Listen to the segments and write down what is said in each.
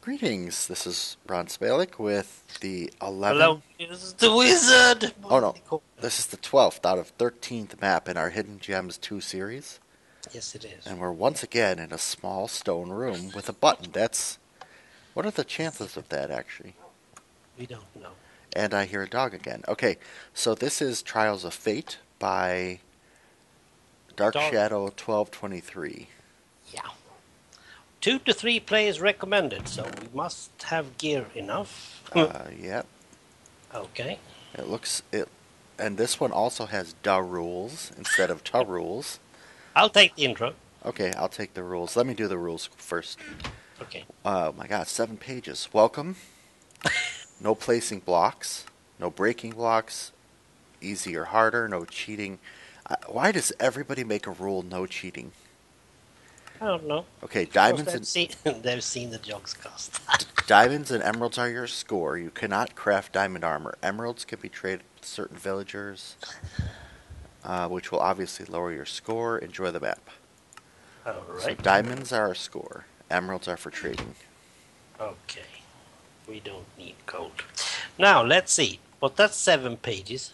Greetings, this is Ron Spalik with the 11... Fellonius the Wizard! Oh no, this is the 12th out of 13th map in our Hidden Gems 2 series. Yes, it is. And we're once again in a small stone room with a button. What are the chances of that, actually? We don't know. And I hear a dog again. Okay, so this is Trials of Fate by Dark Shadow 1223. Yeah. 2 to 3 players recommended, so we must have gear enough. Yep. Okay. And this one also has da rules instead of ta rules. I'll take the intro. Okay, I'll take the rules. Let me do the rules first. Okay. Oh my god, 7 pages. Welcome. No placing blocks. No breaking blocks. Easy or harder. No cheating. Why does everybody make a rule no cheating? I don't know. Okay, diamonds they've seen the jogs cost. Diamonds and emeralds are your score. You cannot craft diamond armor. Emeralds can be traded with certain villagers, which will obviously lower your score. Enjoy the map. All right. So diamonds are our score. Emeralds are for trading. Okay. We don't need gold. Now, let's see. But that's 7 pages.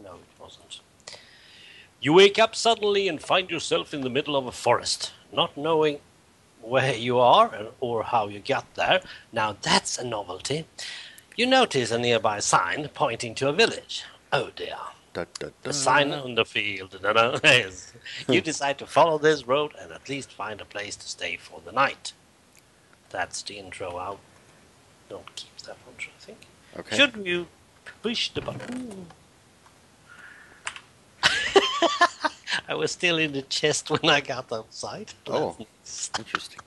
No, it wasn't. You wake up suddenly and find yourself in the middle of a forest, not knowing where you are or how you got there. Now, that's a novelty. You notice a nearby sign pointing to a village. Oh, dear. Da, da, da. A sign on the field. Yes. You decide to follow this road and at least find a place to stay for the night. That's the intro. I don't keep that one, I think. Okay. Should you push the button? I was still in the chest when I got outside. Oh, interesting.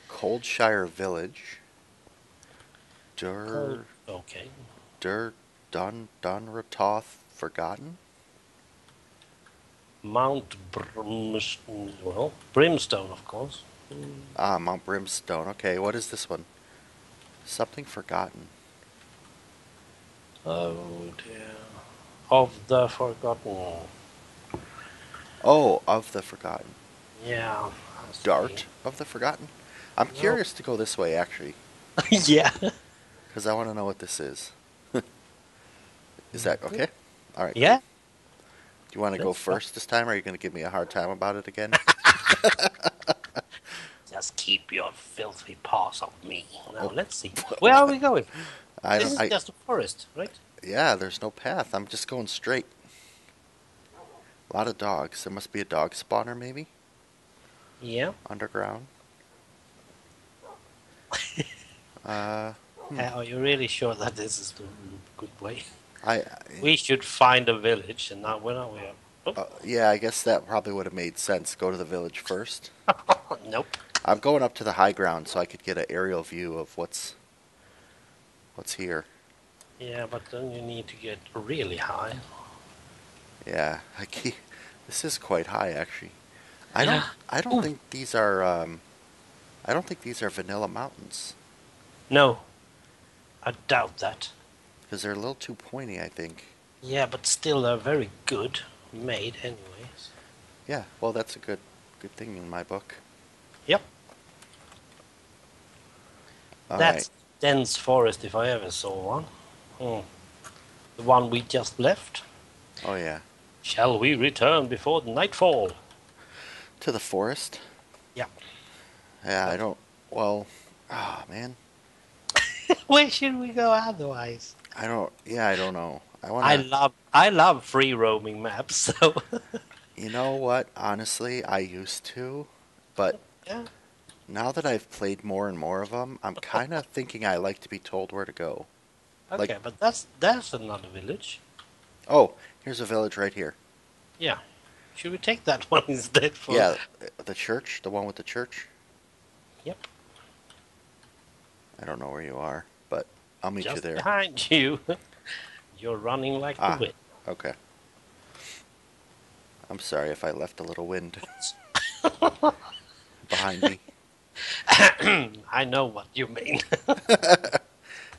Coldshire Village. Okay. Dunratoth Forgotten. Mount Brimstone, of course. Mount Brimstone. Okay, what is this one? Something Forgotten. Oh dear. Of the Forgotten. Oh, of the Forgotten. Yeah. Dart of the Forgotten? I'm curious to go this way, actually. Yeah. Because I want to know what this is. Is that okay? All right. Yeah. Do you want to go first this time, or are you going to give me a hard time about it again? Just keep your filthy paws off me. Now, let's see. Where are we going? This is just a forest, right? Yeah, there's no path. I'm just going straight. A lot of dogs. There must be a dog spawner, maybe? Yeah. Underground. Are you really sure that this is the good way? I We should find a village, and now where are we? Yeah, I guess that probably would have made sense. Go to the village first. Nope. I'm going up to the high ground so I could get an aerial view of what's here. Yeah, but then you need to get really high. Yeah, this is quite high actually. I don't think these are I don't think these are vanilla mountains. No, I doubt that. Because they're a little too pointy, I think. Yeah, but still they're very good made anyways. Yeah, well that's a good thing in my book. Yep. All That's right. dense forest if I ever saw one. The one we just left. Oh yeah. Shall we return before the nightfall? To the forest? Yeah. Yeah, I don't... Well... Ah, man. Where should we go otherwise? I don't know. I love free roaming maps, so... You know what? Honestly, I used to, but Yeah. now that I've played more and more of them, I'm kind of thinking I like to be told where to go. Okay, but that's another village. Oh, here's a village right here. Yeah. Should we take that one instead? Yeah, the church, the one with the church. Yep. I don't know where you are, but I'll meet you there. Behind you. You're running like the wind. Okay. I'm sorry if I left a little wind behind me. I know what you mean.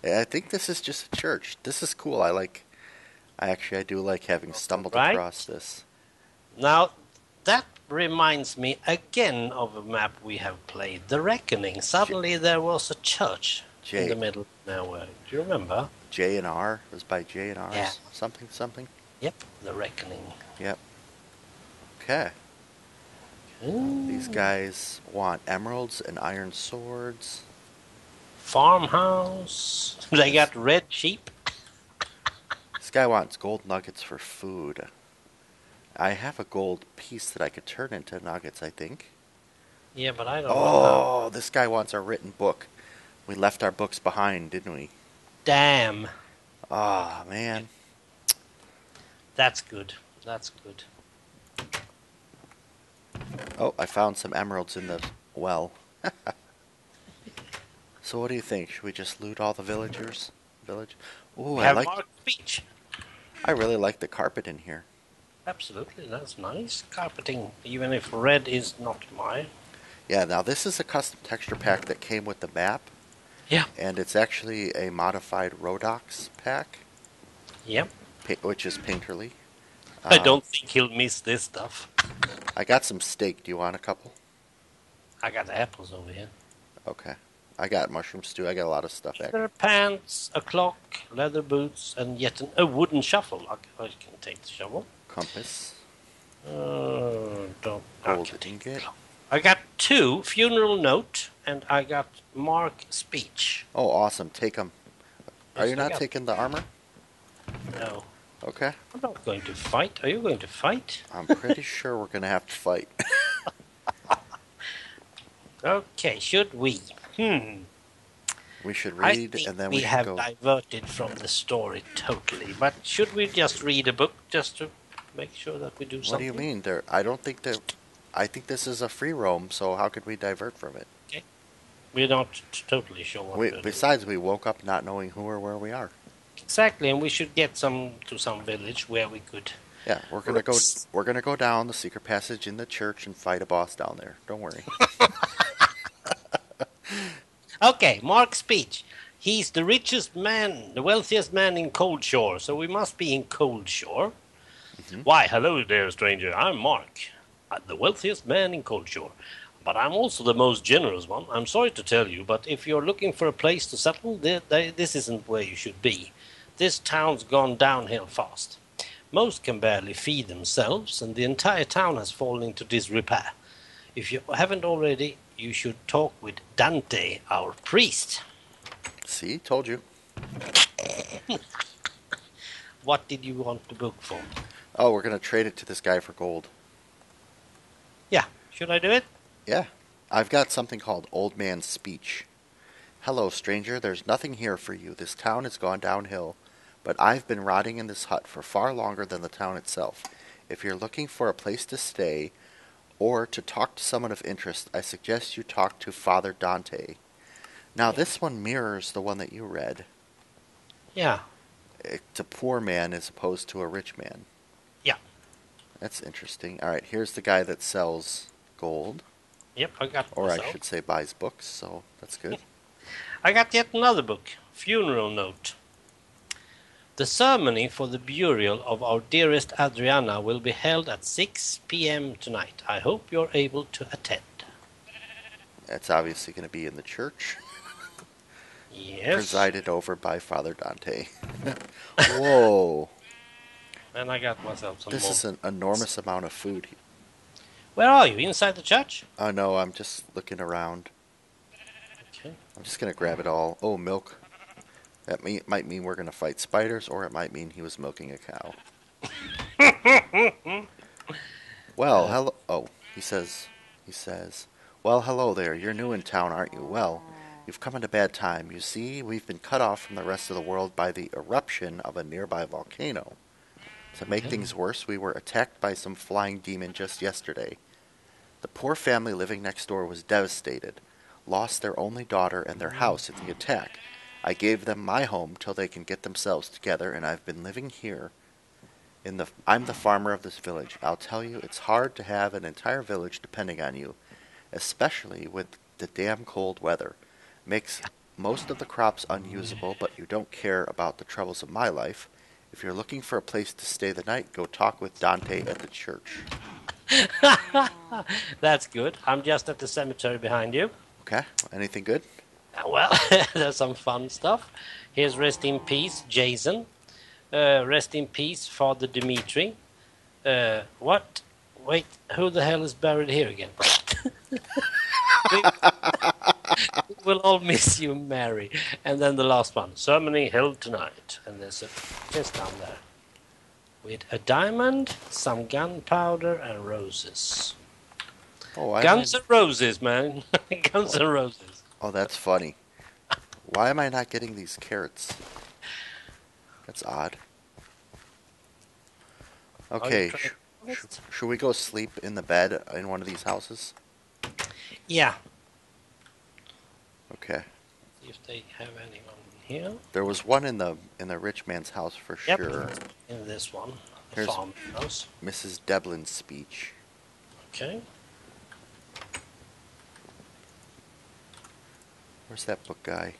I think this is just a church. This is cool. I do like having stumbled across this. Now, that reminds me again of a map we have played, The Reckoning. Suddenly there was a church in the middle of nowhere. Do you remember? J and R. It was by J and Yeah. R's. Something, something. Yep, The Reckoning. Yep. Okay. These guys want emeralds and iron swords. Farmhouse. They got red sheep. This guy wants gold nuggets for food. I have a gold piece that I could turn into nuggets, I think. Yeah, but I don't know Oh, this guy wants a written book. We left our books behind, didn't we? Damn. Oh, man. That's good. That's good. Oh, I found some emeralds in the well. So what do you think? Should we just loot all the villagers? Ooh, Have Mark's speech. I really like the carpet in here. Absolutely, that's nice. Carpeting, even if red is not mine. Yeah, now this is a custom texture pack that came with the map. Yeah. And it's actually a modified Rhodox pack. Yep. Which is painterly. I don't think he'll miss this stuff. I got some steak. Do you want a couple? I got apples over here. Okay. I got mushroom stew. I got a lot of stuff. Leather pants, a clock, leather boots, and yet a wooden shovel. I can take the shovel. Compass. Gold ingot. I got 2 funeral note, and I got Mark speech. Oh, awesome. Take them. Are you not got... taking the armor? No. Okay. I'm not going to fight. Are you going to fight? I'm pretty sure we're going to have to fight. Okay, should we? We should read, and then we should go. We have diverted from the story totally, but should we just read a book just to make sure that we do something? What do you mean? I don't think that. I think this is a free roam, so how could we divert from it? Okay. We're not totally sure what we're doing. Besides, we woke up not knowing who or where we are. Exactly, and we should get to some village where we could. Yeah, we're gonna go. We're gonna go down the secret passage in the church and fight a boss down there. Don't worry. Okay, Mark's speech. He's the richest man, the wealthiest man in Cold Shore, so we must be in Cold Shore. Mm-hmm. Why, hello there, stranger. I'm Mark, the wealthiest man in Cold Shore. But I'm also the most generous one. I'm sorry to tell you, but if you're looking for a place to settle, this isn't where you should be. This town's gone downhill fast. Most can barely feed themselves, and the entire town has fallen into disrepair. If you haven't already, you should talk with Dante, our priest. See, told you. What did you want the book for? Oh, we're going to trade it to this guy for gold. Yeah, should I do it? Yeah. I've got something called Old Man's Speech. Hello, stranger. There's nothing here for you. This town has gone downhill, but I've been rotting in this hut for far longer than the town itself. If you're looking for a place to stay or to talk to someone of interest, I suggest you talk to Father Dante. Now, this one mirrors the one that you read. Yeah. It's a poor man as opposed to a rich man. Yeah. That's interesting. All right, here's the guy that sells gold. Yep, I got Or I should say buys books, so that's good. I got yet another book, Funeral Note. The ceremony for the burial of our dearest Adriana will be held at 6 p.m. tonight. I hope you're able to attend. That's obviously going to be in the church. Yes. Presided over by Father Dante. Whoa. And I got myself some This more. is an enormous amount of food. Where are you? Inside the church? Oh, no, I'm just looking around. Okay. I'm just going to grab it all. Oh, milk. That might mean we're going to fight spiders, or it might mean he was milking a cow. Well, hello. Oh, he says, well, hello there. You're new in town, aren't you? Well, you've come at a bad time. You see, we've been cut off from the rest of the world by the eruption of a nearby volcano. To make things worse, we were attacked by some flying demon just yesterday. The poor family living next door was devastated, lost their only daughter and their house in the attack. I gave them my home till they can get themselves together, and I've been living here. I'm the farmer of this village. I'll tell you, it's hard to have an entire village depending on you, especially with the damn cold weather. Makes most of the crops unusable, but you don't care about the troubles of my life. If you're looking for a place to stay the night, go talk with Dante at the church. That's good. I'm just at the cemetery behind you. Okay. Anything good? Well, there's some fun stuff. Here's rest in peace, Jason. Rest in peace, Father Dimitri. What? Wait, who the hell is buried here again? we will all miss you, Mary. And then the last one, ceremony held tonight. And there's a chest down there with a diamond, some gunpowder, and roses. Oh, Guns and Roses, man. Guns and Roses. Oh, that's funny. Why am I not getting these carrots? That's odd. Okay, should we go sleep in the bed in one of these houses? Yeah. Okay. See if they have anyone here. There was one in the rich man's house for sure. In this one, the Here's farm house. Mrs. Devlin's speech. Okay. Where's that book guy?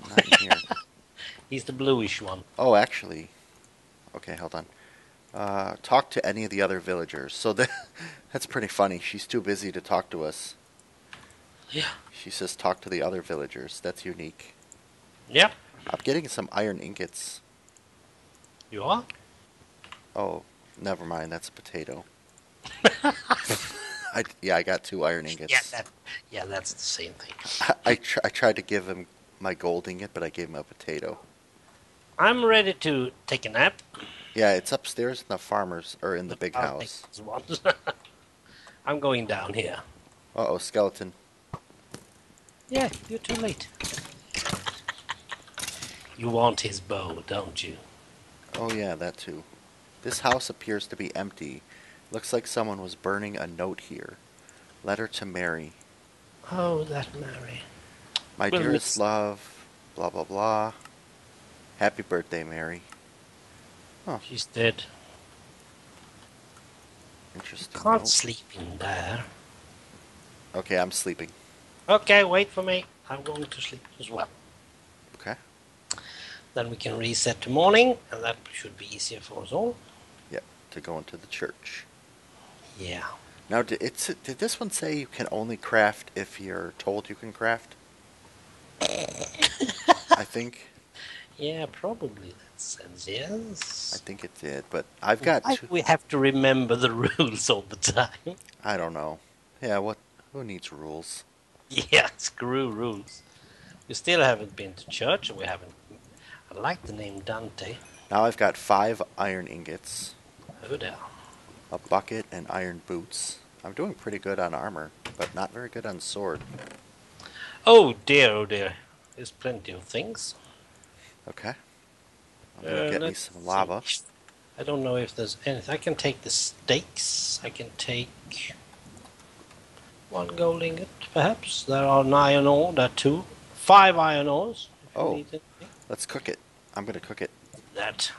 Not in here. He's the bluish one. Oh, actually. Okay, hold on. Talk to any of the other villagers. So that's pretty funny. She's too busy to talk to us. Yeah. She says talk to the other villagers. That's unique. Yep. I'm getting some iron ingots. You are? Oh, never mind. That's a potato. I got 2 iron ingots. Yeah, that's the same thing. I tried to give him my gold ingot, but I gave him a potato. I'm ready to take a nap. Yeah, it's upstairs in the farmer's, or in the big I'll house. take this one. I'm going down here. Uh-oh, skeleton. Yeah, you're too late. You want his bow, don't you? Oh yeah, that too. This house appears to be empty. Looks like someone was burning a note here. Letter to Mary. Oh, that Mary. My Well, dearest love, blah blah blah. Happy birthday, Mary. Oh, She's dead. interesting. Can't note. sleep in there. Okay, I'm sleeping. Okay, wait for me. I'm going to sleep as well. Okay. Then we can reset to morning, and that should be easier for us all. Yep, to go into the church. Yeah. Now, did this one say you can only craft if you're told you can craft? I think. Yeah, probably that sense, yes. I think it did, but I've got. We have to remember the rules all the time. I don't know. Yeah, what? Who needs rules? Yeah, screw rules. We still haven't been to church, and we haven't. I like the name Dante. Now I've got 5 iron ingots, Oh, there. a bucket, and iron boots. I'm doing pretty good on armor, but not very good on sword. Oh dear. There's plenty of things. Okay. I'm gonna get me some lava. See. I don't know if there's anything. I can take the stakes. I can take 1 gold ingot, perhaps. There are 9 iron ore. There are 2. 5 iron ores. Oh, let's cook it. I'm gonna cook it. That.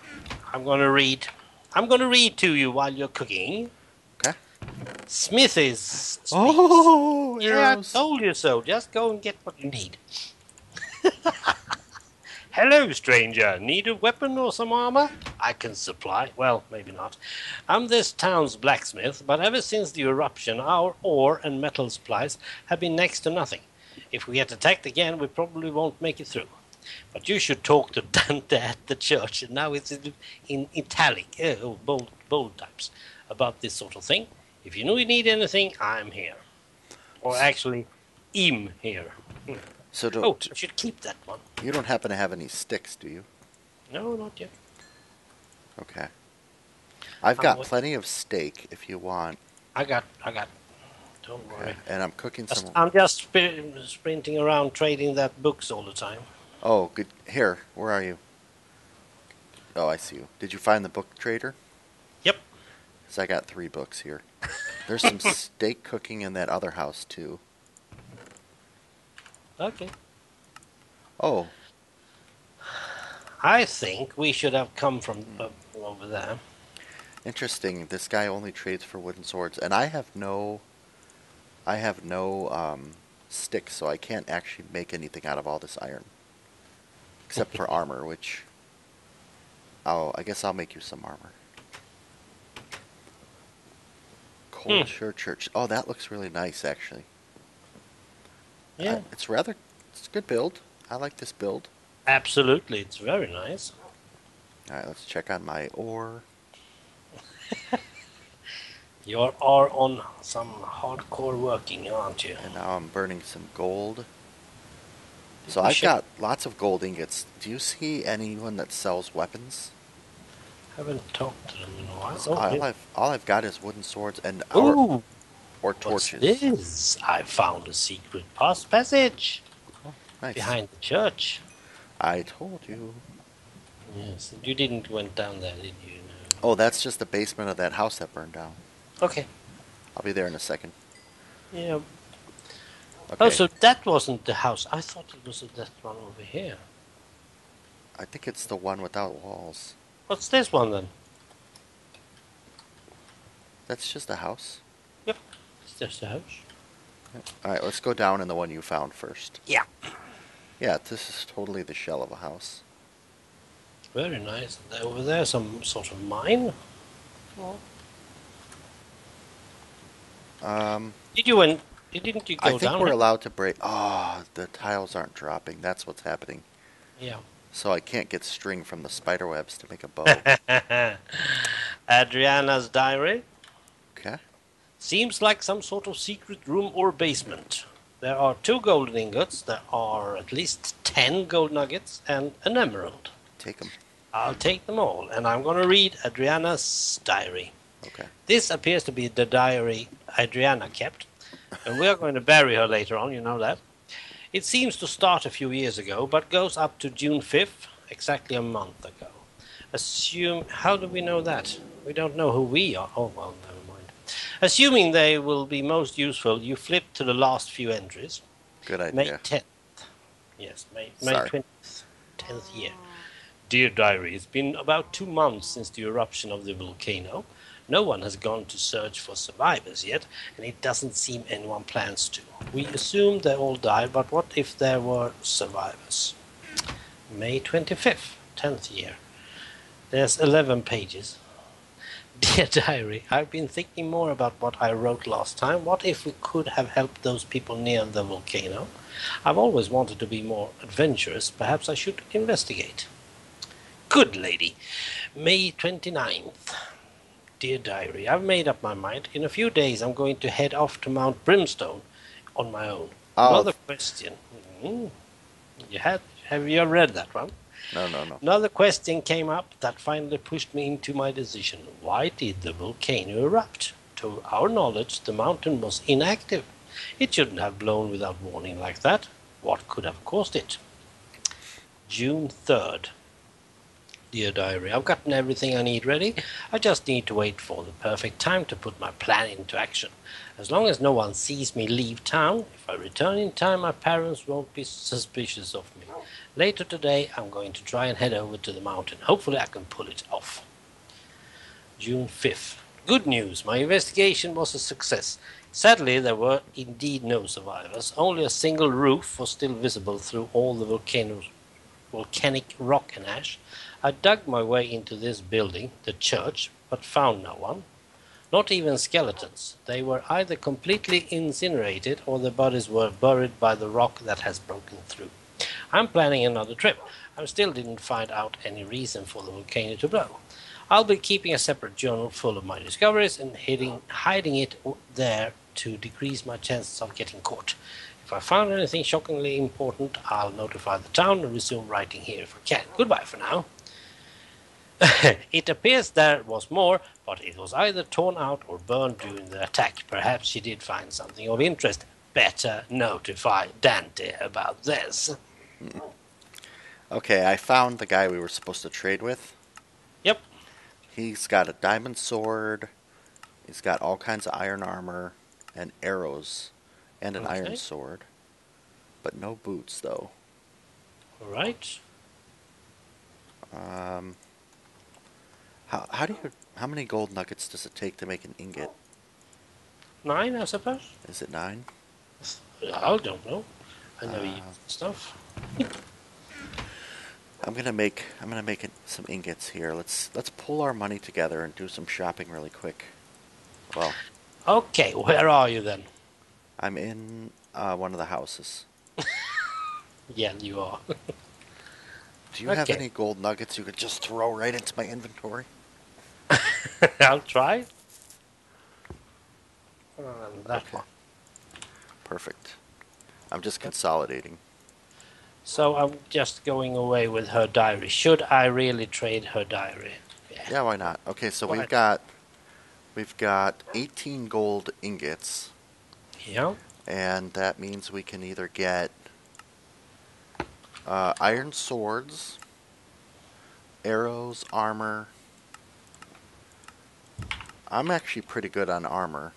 I'm gonna read. I'm gonna read to you while you're cooking. Okay. Smithy's speech. Oh, Yeah, arrows. I told you so. Just go and get what you need. Hello, stranger. Need a weapon or some armor? I can supply. Well, maybe not. I'm this town's blacksmith, but ever since the eruption, our ore and metal supplies have been next to nothing. If we get attacked again, we probably won't make it through. But you should talk to Dante at the church, and now it's in italic, bold types, about this sort of thing. If you know you need anything, I'm here. Or actually, I'm here. So I should keep that one. you don't happen to have any sticks, do you? No, not yet. Okay. I've got plenty of steak if you want. I got. Don't worry. And I'm cooking some. I'm just sprinting around trading that books all the time. Oh, good. Here, where are you? Oh, I see you. Did you find the book trader? Yep. 'Cause I got 3 books here. There's some steak cooking in that other house, too. Okay. Oh, I think we should have come from over there. interesting. This guy only trades for wooden swords, and I have no sticks, so I can't actually make anything out of all this iron, except for armor, which I guess I'll make you some armor. Culture Church. Oh, that looks really nice, actually. Yeah. It's a good build. I like this build. Absolutely, it's very nice. All right, let's check on my ore. You are on some hardcore working, aren't you? And now I'm burning some gold. Did So we I've ship? got lots of gold ingots. Do you see anyone that sells weapons? Haven't talked to them in a while. 'Cause Oh, yeah. all I've got is wooden swords and Ooh, or what's torches. this? I found a secret passage Oh, nice. behind the church. I told you. Yes, you didn't went down there, did you? No. Oh, that's just the basement of that house that burned down. Okay. I'll be there in a second. Yeah. Okay. Oh, so that wasn't the house. I thought it was that one over here. I think it's the one without walls. What's this one then? That's just a house. Yep, it's just a house. All right, let's go down in the one you found first. Yeah. Yeah, this is totally the shell of a house. Very nice. Over there, some sort of mine. Oh. Didn't you go I think down? we're allowed to break. Oh, the tiles aren't dropping. That's what's happening. Yeah. So I can't get string from the spider webs to make a bow. Adriana's diary. Okay. Seems like some sort of secret room or basement. There are 2 golden ingots, there are at least 10 gold nuggets, and an emerald. Take them. I'll take them all, and I'm going to read Adriana's diary. Okay. This appears to be the diary Adriana kept, and we are going to bury her later on, you know that. It seems to start a few years ago, but goes up to June 5th, exactly a month ago. How do we know that? We don't know who we are. Oh, well, never mind. Assuming they will be most useful, you flip to the last few entries. Good idea. May 10th. Yes, May Sorry. 20th, 10th year. Dear Diary, it's been about 2 months since the eruption of the volcano. No one has gone to search for survivors yet, and it doesn't seem anyone plans to. We assume they all died, but what if there were survivors? May 25th, 10th year. There's 11 pages. Dear Diary, I've been thinking more about what I wrote last time. What if we could have helped those people near the volcano? I've always wanted to be more adventurous. Perhaps I should investigate. Good lady. May 29th. Dear Diary, I've made up my mind. In a few days I'm going to head off to Mount Brimstone on my own. Oh. Another question. Have you read that one? No. Another question came up that finally pushed me into my decision. Why did the volcano erupt? To our knowledge, the mountain was inactive. It shouldn't have blown without warning like that. What could have caused it? June 3rd. Dear Diary, I've gotten everything I need ready. I just need to wait for the perfect time to put my plan into action. As long as no one sees me leave town, if I return in time, my parents won't be suspicious of me. Later today, I'm going to try and head over to the mountain. Hopefully I can pull it off. June 5th. Good news, my investigation was a success. Sadly, there were indeed no survivors. Only a single roof was still visible through all the volcanic rock and ash. I dug my way into this building, the church, but found no one. Not even skeletons. They were either completely incinerated or their bodies were buried by the rock that has broken through. I'm planning another trip. I still didn't find out any reason for the volcano to blow. I'll be keeping a separate journal full of my discoveries and hiding it there to decrease my chances of getting caught. If I found anything shockingly important, I'll notify the town and resume writing here if I can. Goodbye for now. It appears there was more, but it was either torn out or burned during the attack. Perhaps she did find something of interest. Better notify Dante about this. Okay, I found the guy we were supposed to trade with. Yep. He's got a diamond sword. He's got all kinds of iron armor and arrows and an iron sword. But no boots, though. All right. How many gold nuggets does it take to make an ingot? 9, I suppose. Is it 9? I don't know. I never use stuff. I'm gonna make some ingots here. Let's pull our money together and do some shopping really quick. Well, Okay, where are you then? I'm in one of the houses. Yeah, you are. Do you have Okay, any gold nuggets you could just throw right into my inventory? I'll try. That Okay, one. perfect. I'm just consolidating. So I'm just going away with her diary. Should I really trade her diary? Yeah. Yeah, why not? Okay, so Why? we've got 18 gold ingots, Yeah. and that means we can either get iron swords, arrows, armor. I'm actually pretty good on armor.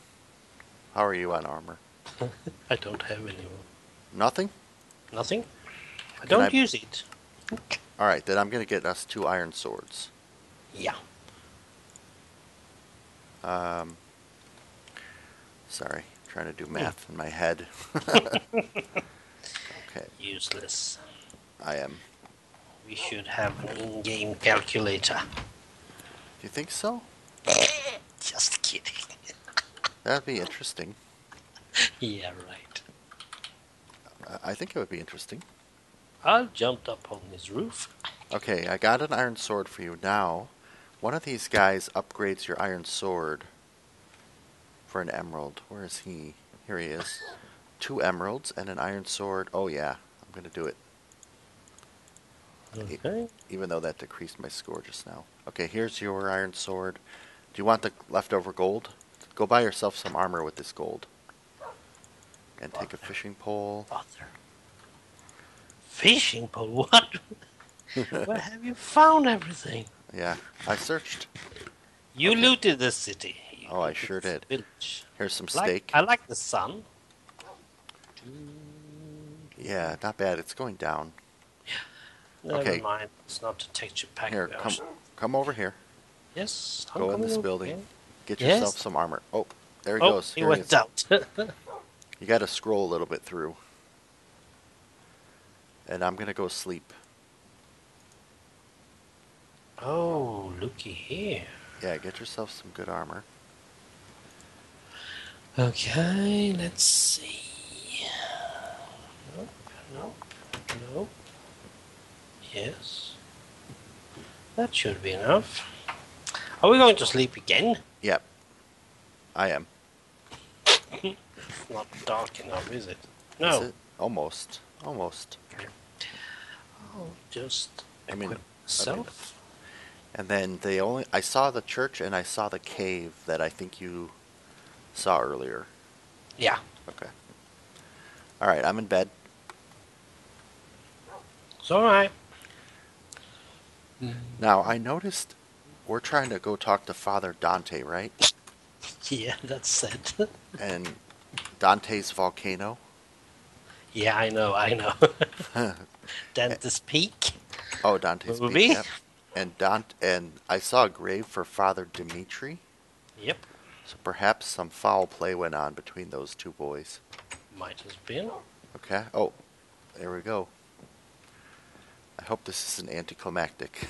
How are you on armor? I don't have any more. Nothing? Nothing? I Can I? don't use it. All right, then I'm gonna get us 2 iron swords. Yeah. Um, sorry, trying to do math in my head. Okay, Useless. I am. We should have an in-game calculator. Do you think so? Just kidding. That'd be interesting. Yeah, right. I think it would be interesting. I'll jump up on his roof. Okay, I got an iron sword for you now. One of these guys upgrades your iron sword for an emerald. Where is he? Here he is. 2 emeralds and an iron sword. Oh yeah, I'm gonna do it. Okay. Even though that decreased my score just now. Okay, here's your iron sword. Do you want the leftover gold? Go buy yourself some armor with this gold. And take a fishing pole. Father. Fishing pole? What? Where have you found everything? Yeah, I searched. You Okay. looted the city. You Oh, I looted sure this did. Village. Here's some steak. I like the sun. Yeah, not bad. It's going down. Never Okay. mind. It's not a texture pack. Here, come over here. Yes, I'm Go in coming this over building. here. Get Yes. yourself some armor. Oh, there he Oh, goes. he Here he went is. out. You got to scroll a little bit through. And I'm gonna go sleep. Oh, looky here. Yeah, get yourself some good armor. Okay, let's see. Nope, nope, nope. Yes. That should be enough. Are we going to sleep again? Yep, I am. It's not dark enough, is it? Is No. it? Almost. Almost. I'll just I mean, equip myself. And then I saw the church and I saw the cave that I think you saw earlier. Yeah. Okay. All right, I'm in bed. It's alright. Now, I noticed we're trying to go talk to Father Dante, right? Yeah, that's said. And Dante's volcano. Yeah, I know. Dentist Peak. Oh, Dante's Movie? Peak. Yep. And I saw a grave for Father Dimitri. Yep. So perhaps some foul play went on between those 2 boys. Might have been. Okay. Oh, there we go. I hope this isn't anticlimactic.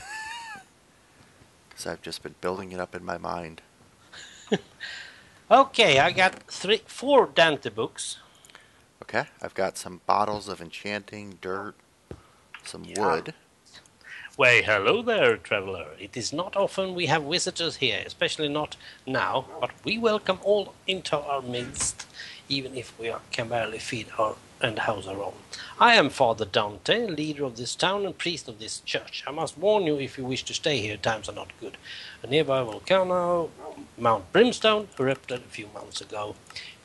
Because I've just been building it up in my mind. Okay, I got 4 Dante books. Okay, I've got some bottles of enchanting, dirt, some Yeah. wood. Why, hello there, traveler. It is not often we have visitors here, especially not now, but we welcome all into our midst, even if can barely feed and house our own. I am Father Dante, leader of this town and priest of this church. I must warn you, if you wish to stay here, times are not good. A nearby volcano, Mount Brimstone, erupted a few months ago,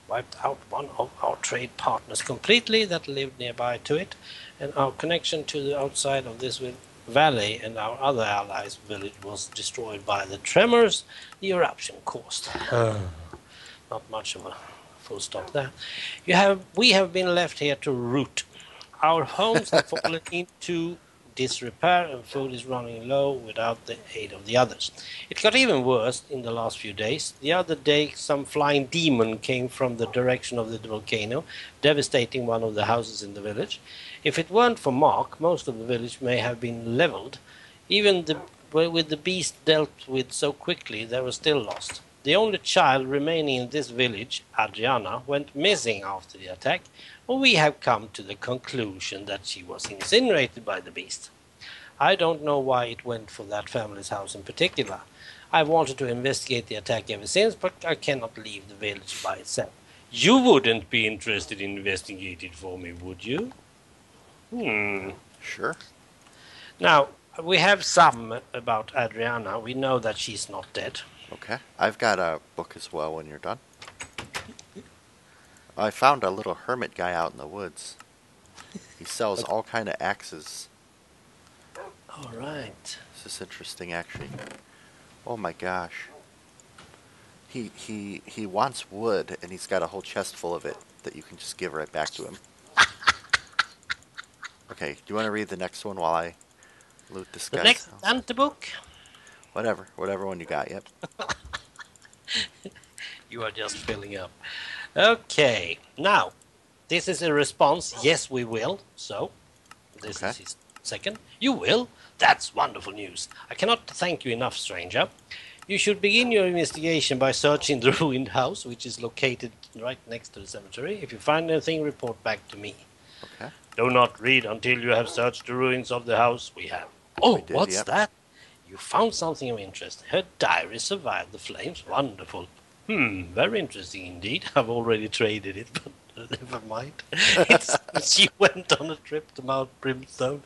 wiped out one of our trade partners completely that lived nearby to it, and our connection to the outside of this valley and our other allies' village was destroyed by the tremors the eruption caused. Not much of a full stop there. We have been left here to root. Our homes have fallen into disrepair and food is running low without the aid of the others. It got even worse in the last few days. The other day some flying demon came from the direction of the volcano, devastating one of the houses in the village. If it weren't for Mark, most of the village may have been leveled. Even with the beast dealt with so quickly, they were still lost. The only child remaining in this village, Adriana, went missing after the attack, and we have come to the conclusion that she was incinerated by the beast. I don't know why it went for that family's house in particular. I've wanted to investigate the attack ever since, but I cannot leave the village by itself. You wouldn't be interested in investigating for me, would you? Sure. Now, we have some about Adriana. We know that she's not dead. Okay. I've got a book as well when you're done. I found a little hermit guy out in the woods. He sells all kind of axes. All right. This is interesting, actually. Oh my gosh. He wants wood, and he's got a whole chest full of it that you can just give right back to him. Okay, do you want to read the next one while I loot this guy? The next anti-book? Whatever one you got, yep. You are just filling up. Okay, now, this is a response. Yes, we will. So, this is his second. You will? That's wonderful news. I cannot thank you enough, stranger. You should begin your investigation by searching the ruined house, which is located right next to the cemetery. If you find anything, report back to me. Okay. Do not read until you have searched the ruins of the house we have. Oh, we did, what's yep. that? You found something of interest. Her diary survived the flames. Wonderful. Very interesting indeed. I've already traded it, but never mind. She went on a trip to Mount Brimstone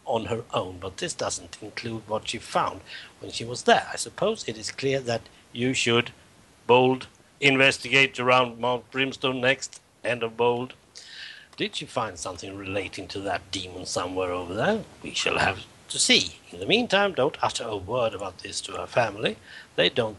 on her own, but this doesn't include what she found when she was there. I suppose it is clear that you should, bold, investigate around Mount Brimstone next. End of bold. Did you find something relating to that demon somewhere over there? We shall have to see. In the meantime, don't utter a word about this to her family. They don't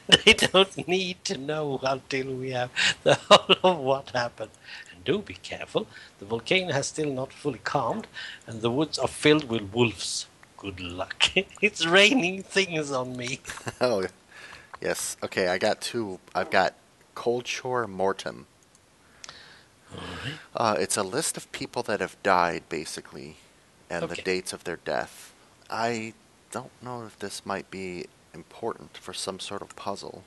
they don't need to know until we have the whole of what happened. And do be careful. The volcano has still not fully calmed, and the woods are filled with wolves. Good luck. It's raining things on me. Oh, yes. Okay, I got two. I've got Cold Shore Mortem. It's a list of people that have died, basically, and the dates of their death. I don't know if this might be important for some sort of puzzle.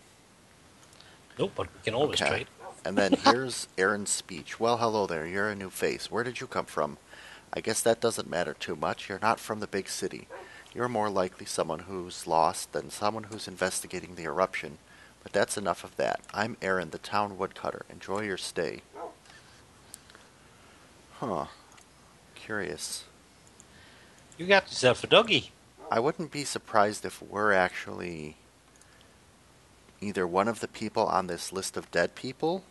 Nope, but we can always trade. And then here's Aaron's speech. Well, hello there. You're a new face. Where did you come from? I guess that doesn't matter too much. You're not from the big city. You're more likely someone who's lost than someone who's investigating the eruption. But that's enough of that. I'm Aaron, the town woodcutter. Enjoy your stay. Huh. Curious. You got yourself a doggy. I wouldn't be surprised if we're actually either one of the people on this list of dead people.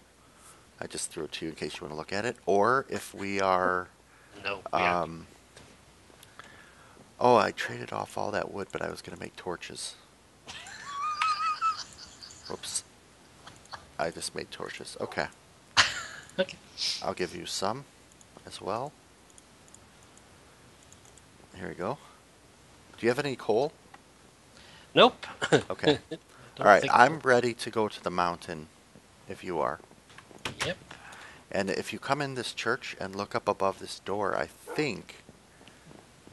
I just threw it to you in case you want to look at it. Or if we are... No. Oh, I traded off all that wood, but I was going to make torches. Whoops. I just made torches. Okay. Okay. I'll give you some as well. Here we go. Do you have any coal? Nope. Okay. All right, I'm ready to go to the mountain if you are. Yep. And if you come in this church and look up above this door, I think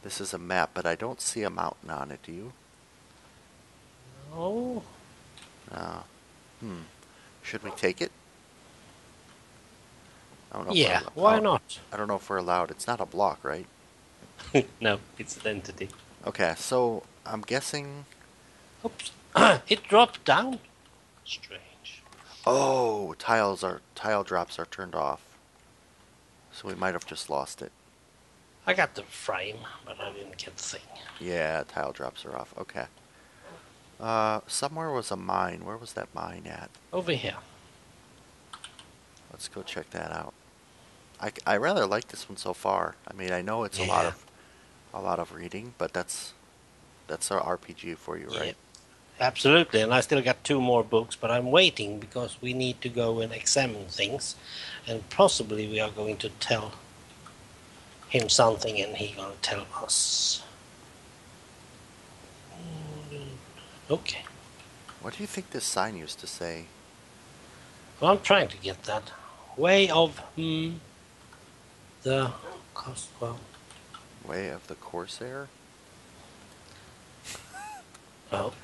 this is a map, but I don't see a mountain on it. Do you? No. Should we take it? I don't know. Yeah, why not? I don't know if we're allowed. It's not a block, right? No, it's an entity. Okay, so I'm guessing... Oops. It dropped down. Strange. Oh, tile drops are turned off. So we might have just lost it. I got the frame, but I didn't get the thing. Yeah, tile drops are off. Okay. Somewhere was a mine. Where was that mine at? Over here. Let's go check that out. I rather like this one so far. I mean, I know it's a lot of reading, but that's our RPG for you, right? Yep. Absolutely, and I still got 2 more books, but I'm waiting because we need to go and examine things, and possibly we are going to tell him something and he's going to tell us. Okay. What do you think this sign used to say? Well, I'm trying to get that. Way of the cost. Well, Way of the Corsair? well,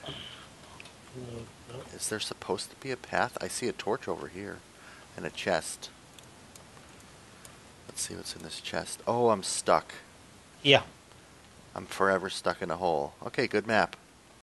No, no. Is there supposed to be a path? I see a torch over here. And a chest. Let's see what's in this chest. Oh, I'm stuck. Yeah. I'm forever stuck in a hole. Okay, good map.